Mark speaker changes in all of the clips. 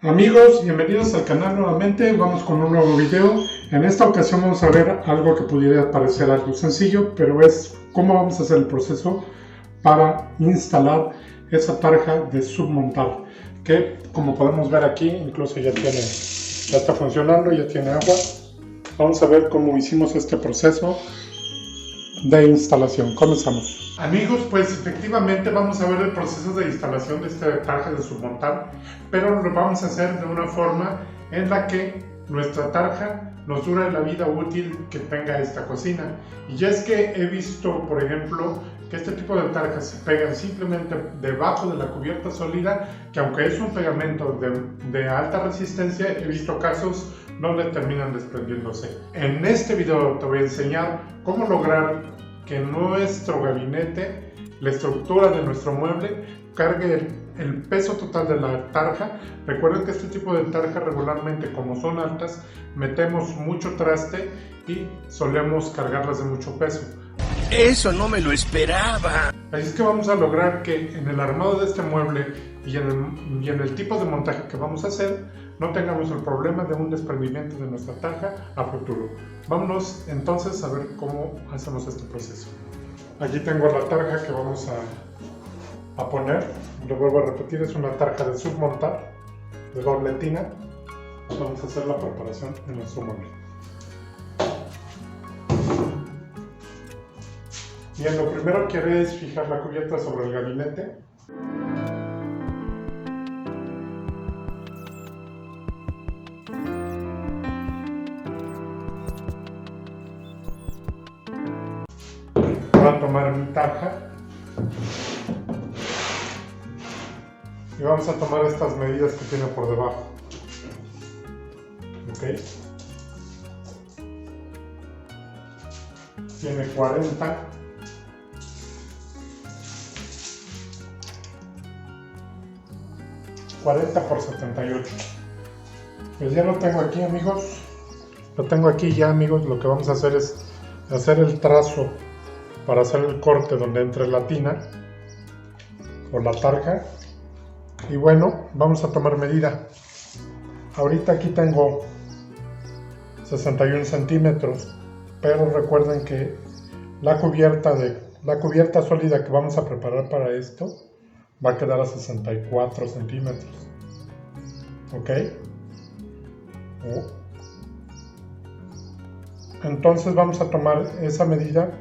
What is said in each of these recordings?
Speaker 1: Amigos, bienvenidos al canal nuevamente. Vamos con un nuevo video. En esta ocasión vamos a ver algo que pudiera parecer algo sencillo, pero es cómo vamos a hacer el proceso para instalar esa tarja de submontar, que como podemos ver aquí incluso ya está funcionando, ya tiene agua. Vamos a ver cómo hicimos este proceso de instalación. Comenzamos. Amigos, pues efectivamente vamos a ver el proceso de instalación de esta tarja de submontar, pero lo vamos a hacer de una forma en la que nuestra tarja nos dure la vida útil que tenga esta cocina. Y es que he visto, por ejemplo, que este tipo de tarjas se pegan simplemente debajo de la cubierta sólida, que aunque es un pegamento de alta resistencia, he visto casos donde terminan desprendiéndose. En este video te voy a enseñar cómo lograr que nuestro gabinete, la estructura de nuestro mueble, cargue el peso total de la tarja. Recuerden que este tipo de tarja regularmente, como son altas, metemos mucho traste y solemos cargarlas de mucho peso.
Speaker 2: Eso no me lo esperaba.
Speaker 1: Así es que vamos a lograr que en el armado de este mueble y en el tipo de montaje que vamos a hacer, no tengamos el problema de un desprendimiento de nuestra tarja a futuro. Vámonos entonces a ver cómo hacemos este proceso. Aquí tengo la tarja que vamos a poner. Lo vuelvo a repetir, es una tarja de submontar de doble tina. Vamos a hacer la preparación en nuestro mueble. Bien, lo primero que haré es fijar la cubierta sobre el gabinete. Voy a tomar mi tarja y vamos a tomar estas medidas que tiene por debajo. Ok. Tiene 40. Por 78. Pues ya lo tengo aquí, amigos. Lo tengo aquí ya, amigos. Lo que vamos a hacer es hacer el trazo para hacer el corte donde entre la tina o la tarja. Y bueno, vamos a tomar medida. Ahorita aquí tengo 61 centímetros, pero recuerden que la cubierta sólida que vamos a preparar para esto va a quedar a 64 centímetros. ¿Ok? Entonces vamos a tomar esa medida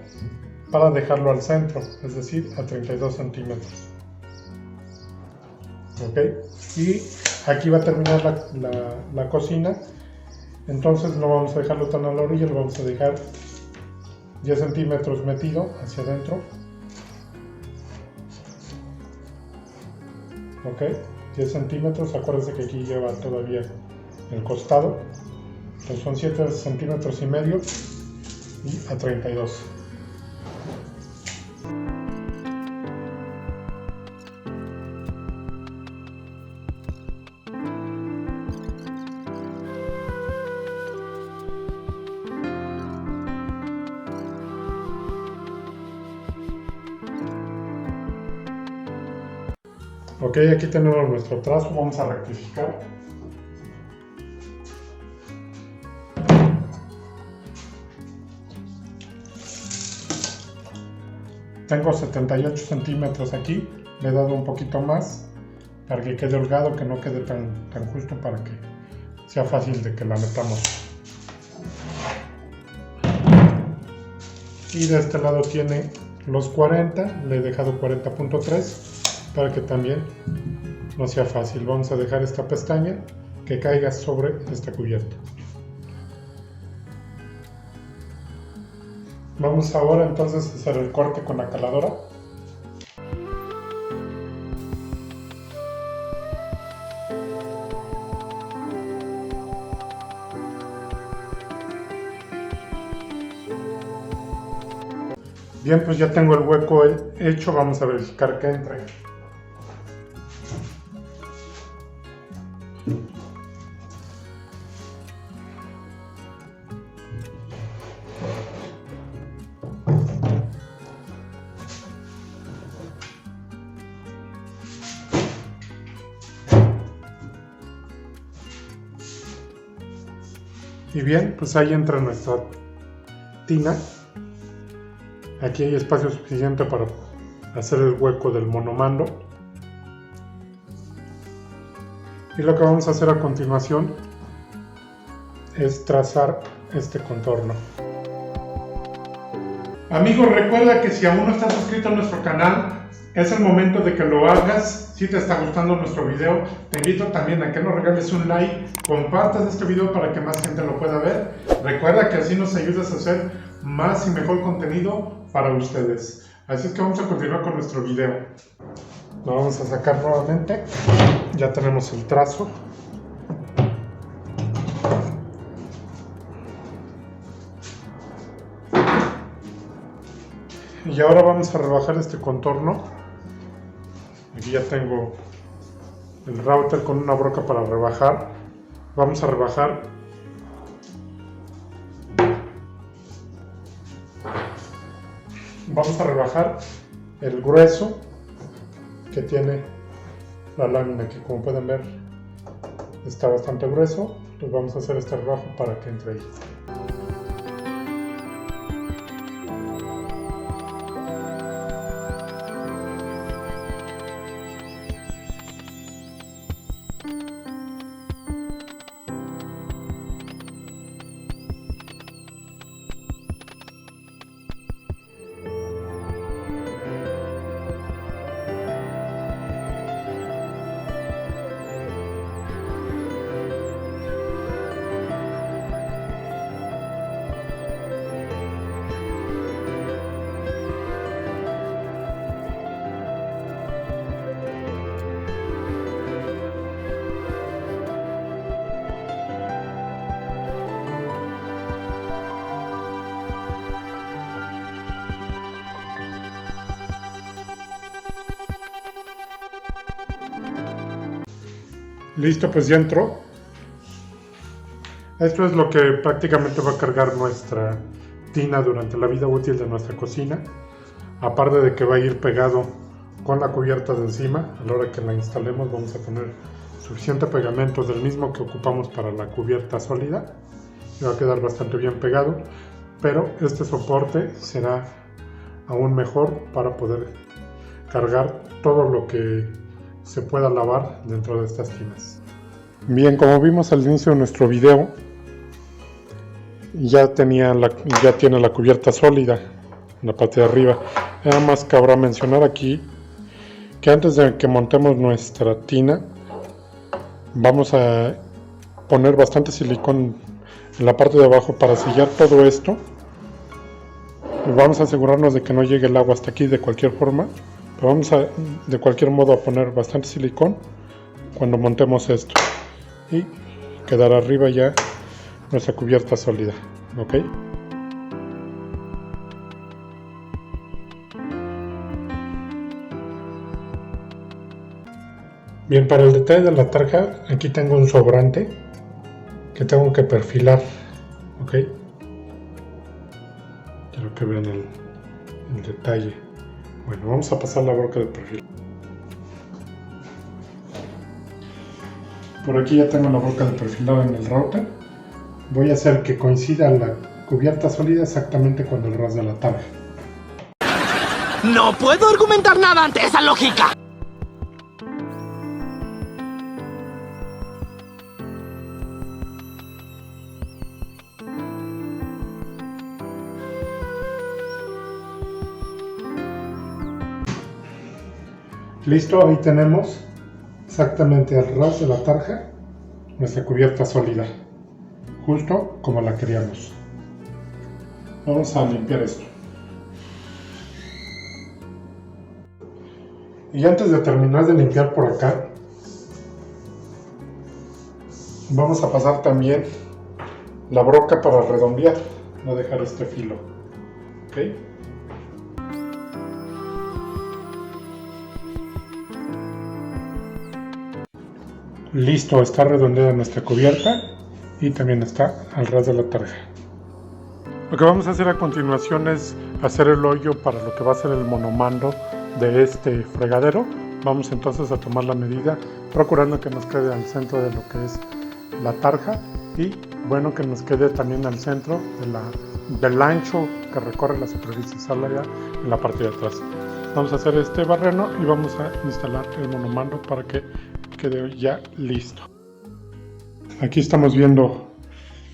Speaker 1: para dejarlo al centro, es decir, a 32 centímetros. ¿Ok? Y aquí va a terminar la cocina. Entonces no vamos a dejarlo tan a la orilla, lo vamos a dejar 10 centímetros metido hacia adentro. Ok, 10 centímetros, acuérdense que aquí lleva todavía el costado. Entonces son 7 centímetros y medio y a 32. Ok, aquí tenemos nuestro trazo, vamos a rectificar. Tengo 78 centímetros aquí, le he dado un poquito más para que quede holgado, que no quede tan justo, para que sea fácil de que la metamos. Y de este lado tiene los 40, le he dejado 40.3 para que también no sea fácil. Vamos a dejar esta pestaña que caiga sobre esta cubierta. Vamos ahora entonces a hacer el corte con la caladora. Bien, pues ya tengo el hueco hecho, vamos a verificar que entre. Y bien, pues ahí entra nuestra tina. Aquí hay espacio suficiente para hacer el hueco del monomando. Y lo que vamos a hacer a continuación es trazar este contorno. Amigos, recuerda que si aún no estás suscrito a nuestro canal, es el momento de que lo hagas. Si te está gustando nuestro video, te invito también a que nos regales un like, compartas este video para que más gente lo pueda ver. Recuerda que así nos ayudas a hacer más y mejor contenido para ustedes. Así es que vamos a continuar con nuestro video. Lo vamos a sacar nuevamente. Ya tenemos el trazo. Y ahora vamos a rebajar este contorno. Aquí ya tengo el router con una broca para rebajar. Vamos a rebajar el grueso que tiene la lámina, que como pueden ver está bastante grueso. Entonces vamos a hacer este rebajo para que entre ahí. Listo, pues ya entró. Esto es lo que prácticamente va a cargar nuestra tina durante la vida útil de nuestra cocina. Aparte de que va a ir pegado con la cubierta de encima. A la hora que la instalemos vamos a poner suficiente pegamento del mismo que ocupamos para la cubierta sólida. Y va a quedar bastante bien pegado. Pero este soporte será aún mejor para poder cargar todo lo que se pueda lavar dentro de estas tinas. Bien, como vimos al inicio de nuestro video, ya tiene la cubierta sólida en la parte de arriba. Nada más cabrá mencionar aquí que antes de que montemos nuestra tina vamos a poner bastante silicón en la parte de abajo para sellar todo esto. Y vamos a asegurarnos de que no llegue el agua hasta aquí de cualquier forma. Pero vamos a, de cualquier modo, a poner bastante silicón cuando montemos esto y quedará arriba ya nuestra cubierta sólida, ¿ok? Bien, para el detalle de la tarja, aquí tengo un sobrante que tengo que perfilar, ¿ok? Quiero que vean el detalle. Bueno, vamos a pasar la broca de perfil. Por aquí ya tengo la broca de perfilada en el router. Voy a hacer que coincida la cubierta sólida exactamente con el ras de la tarja.
Speaker 2: No puedo argumentar nada ante esa lógica.
Speaker 1: Listo, ahí tenemos exactamente al ras de la tarja nuestra cubierta sólida, justo como la queríamos. Vamos a limpiar esto. Y antes de terminar de limpiar por acá, vamos a pasar también la broca para redondear, no dejar este filo, ¿ok? Listo, está redondeada nuestra cubierta y también está al ras de la tarja. Lo que vamos a hacer a continuación es hacer el hoyo para lo que va a ser el monomando de este fregadero. Vamos entonces a tomar la medida, procurando que nos quede al centro de lo que es la tarja y bueno que nos quede también al centro del ancho que recorre la superficie sólida en la parte de atrás. Vamos a hacer este barreno y vamos a instalar el monomando para que quede ya listo. Aquí estamos viendo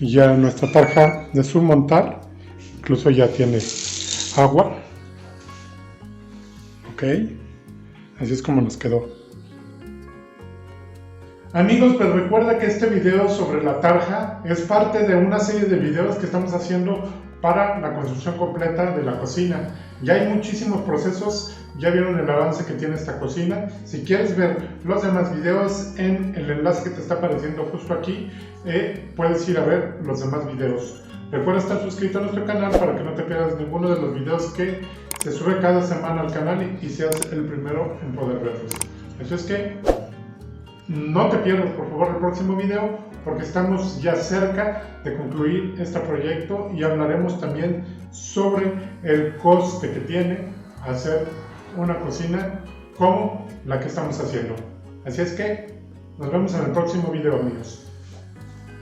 Speaker 1: ya nuestra tarja de submontar, incluso ya tiene agua. Ok, así es como nos quedó. Amigos, pues recuerda que este video sobre la tarja es parte de una serie de videos que estamos haciendo para la construcción completa de la cocina. Ya hay muchísimos procesos, ya vieron el avance que tiene esta cocina. Si quieres ver los demás videos en el enlace que te está apareciendo justo aquí, puedes ir a ver los demás videos. Recuerda estar suscrito a nuestro canal para que no te pierdas ninguno de los videos que se sube cada semana al canal y seas el primero en poder verlos. Así es que no te pierdas por favor el próximo video, porque estamos ya cerca de concluir este proyecto y hablaremos también sobre el coste que tiene hacer una cocina como la que estamos haciendo. Así es que nos vemos en el próximo video, amigos.